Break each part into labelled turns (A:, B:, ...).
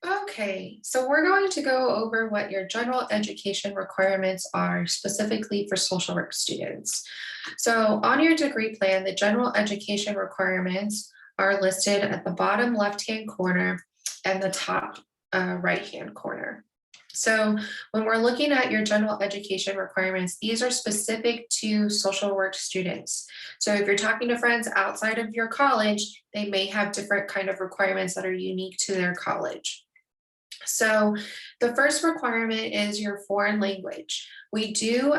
A: Okay, so we're going to go over what your general education requirements are specifically for social work students. So on your degree plan, the general education requirements are listed at the bottom left-hand corner and the top right-hand corner. So when we're looking at your general education requirements, these are specific to social work students. So if you're talking to friends outside of your college, they may have different kind of requirements that are unique to their college. So the first requirement is your foreign language. We do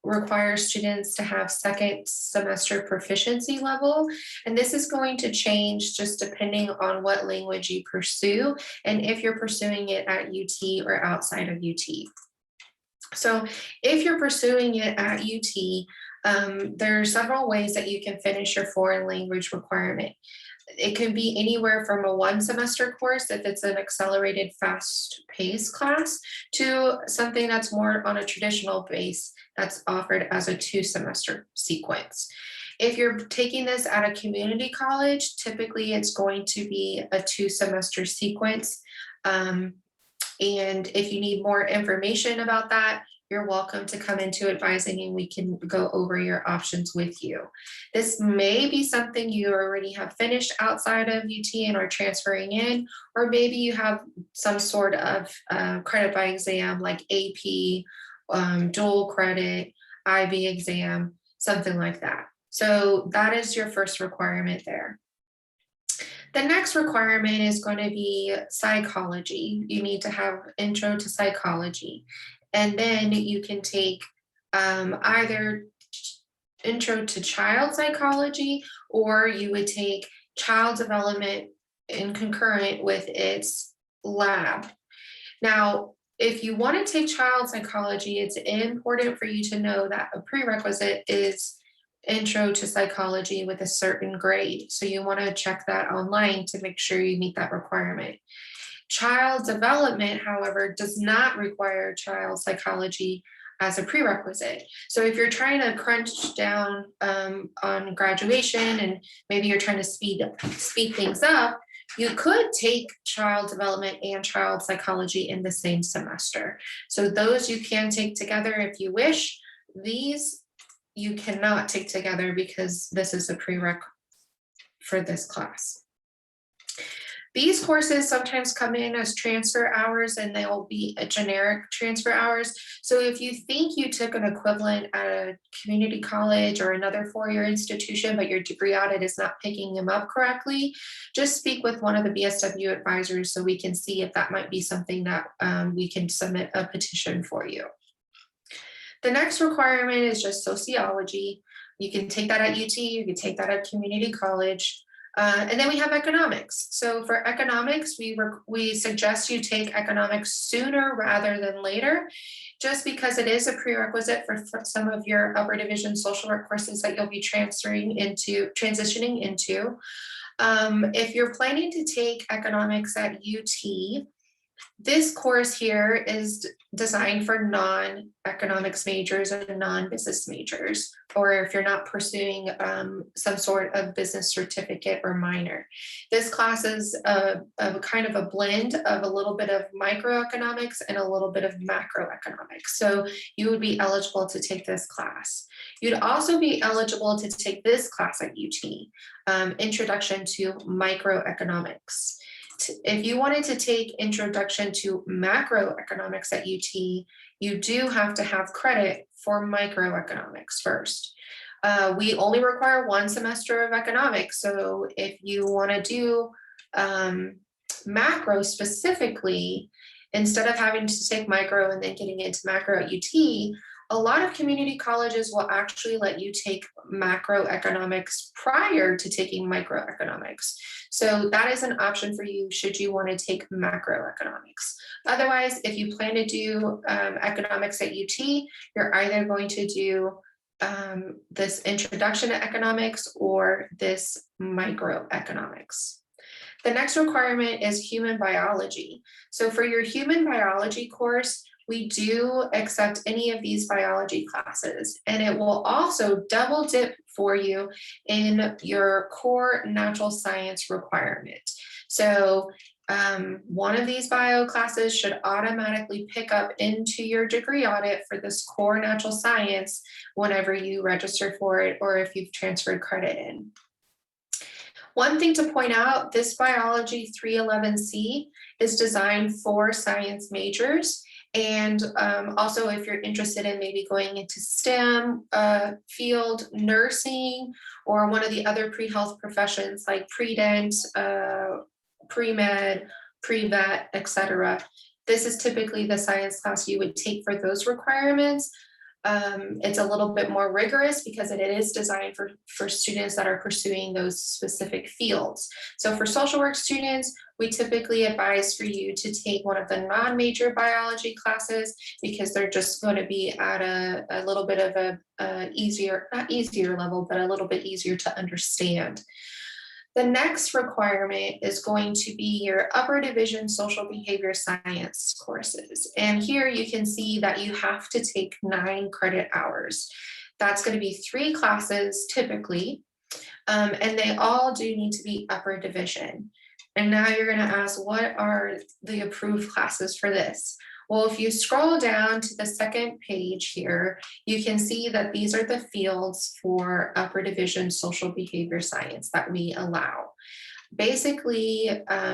A: require students to have second semester proficiency level, and this is going to change just depending on what language you pursue and if you're pursuing it at UT or outside of UT. So if you're pursuing it at UT, there are several ways that you can finish your foreign language requirement. It can be anywhere from a one semester course, if it's an accelerated fast paced class, to something that's more on a traditional base that's offered as a 2 semester sequence. If you're taking this at a community college, typically it's going to be a 2 semester sequence. And if you need more information about that, you're welcome to come into advising and we can go over your options with you. This may be something you already have finished outside of UT and are transferring in, or maybe you have some sort of credit by exam like AP, dual credit, IB exam, something like that. So that is your first requirement there. The next requirement is going to be psychology. You need to have intro to psychology. And then you can take either intro to child psychology, or you would take child development in concurrent with its lab. Now, if you want to take child psychology, it's important for you to know that a prerequisite is intro to psychology with a certain grade. So you want to check that online to make sure you meet that requirement. Child development, however, does not require child psychology as a prerequisite. So if you're trying to crunch down on graduation and maybe you're trying to speed things up, you could take child development and child psychology in the same semester. So those you can take together if you wish. These you cannot take together because this is a prereq for this class. These courses sometimes come in as transfer hours and they'll be a generic transfer hours. So if you think you took an equivalent at a community college or another four-year institution, but your degree audit is not picking them up correctly, just speak with one of the BSW advisors so we can see if that might be something that we can submit a petition for you. The next requirement is just sociology. You can take that at UT, you can take that at community college. And then we have economics. So for economics, we suggest you take economics sooner rather than later, just because it is a prerequisite for some of your upper division social work courses that you'll be transitioning into. If you're planning to take economics at UT, this course here is designed for non-economics majors and non-business majors, or if you're not pursuing some sort of business certificate or minor. This class is a kind of a blend of a little bit of microeconomics and a little bit of macroeconomics. So you would be eligible to take this class. You'd also be eligible to take this class at UT, Introduction to Microeconomics. If you wanted to take Introduction to Macroeconomics at UT, you do have to have credit for microeconomics first. We only require 1 semester of economics. So if you want to do macro specifically, instead of having to take micro and then getting into macro at UT, a lot of community colleges will actually let you take macroeconomics prior to taking microeconomics. So that is an option for you should you want to take macroeconomics. Otherwise, if you plan to do economics at UT, you're either going to do this introduction to economics or this microeconomics. The next requirement is human biology. So for your human biology course, we do accept any of these biology classes, and it will also double dip for you in your core natural science requirement. So One of these bio classes should automatically pick up into your degree audit for this core natural science whenever you register for it or if you've transferred credit in. One thing to point out, this biology 311C is designed for science majors. And also if you're interested in maybe going into STEM field, nursing, or one of the other pre-health professions like pre-dent, pre-med, pre-vet, etc. This is typically the science class you would take for those requirements. It's a little bit more rigorous because it is designed for students that are pursuing those specific fields. So for social work students, we typically advise for you to take one of the non-major biology classes because they're just going to be at a little bit of a easier, not easier level, but a little bit easier to understand. The next requirement is going to be your upper division social behavior science courses. And here you can see that you have to take 9 credit hours. That's going to be 3 classes typically, and they all do need to be upper division. And now you're going to ask, what are the approved classes for this? Well, if you scroll down to the second page here, you can see that these are the fields for upper division social behavior science that we allow. Basically,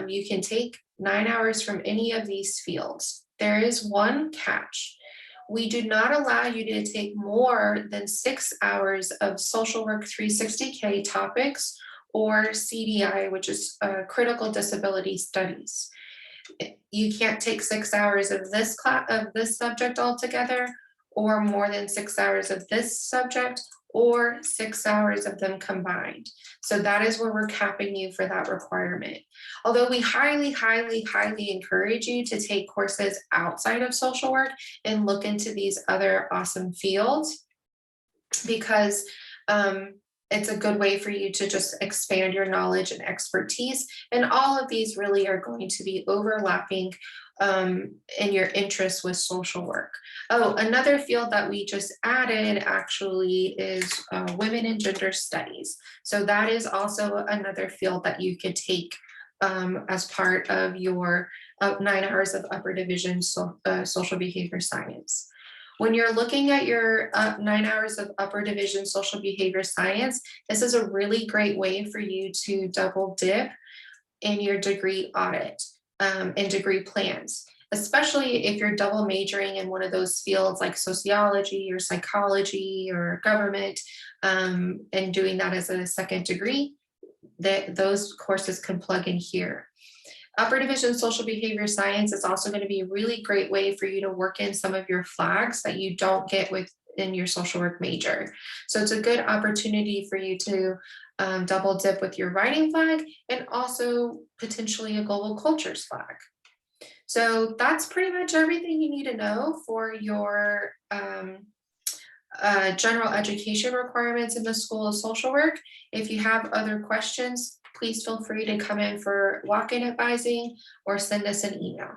A: you can take 9 hours from any of these fields. There is one catch. We do not allow you to take more than 6 hours of social work 360K topics or CDI, which is critical disability studies. You can't take 6 hours of this class of this subject altogether, or more than 6 hours of this subject, or 6 hours of them combined. So that is where we're capping you for that requirement. Although we highly, highly, highly encourage you to take courses outside of social work and look into these other awesome fields, because it's a good way for you to just expand your knowledge and expertise. And all of these really are going to be overlapping in your interests with social work. Oh, another field that we just added actually is women and gender studies. So that is also another field that you could take as part of your 9 hours of upper division social behavior science. When you're looking at your 9 hours of upper division social behavior science, this is a really great way for you to double dip in your degree audit and degree plans, especially if you're double majoring in one of those fields like sociology or psychology or government, and doing that as a second degree, those courses can plug in here. Upper division social behavior science is also going to be a really great way for you to work in some of your flags that you don't get within your social work major. So it's a good opportunity for you to double dip with your writing flag and also potentially a global cultures flag. So that's pretty much everything you need to know for your general education requirements in the School of Social Work. If you have other questions, please feel free to come in for walk-in advising or send us an email.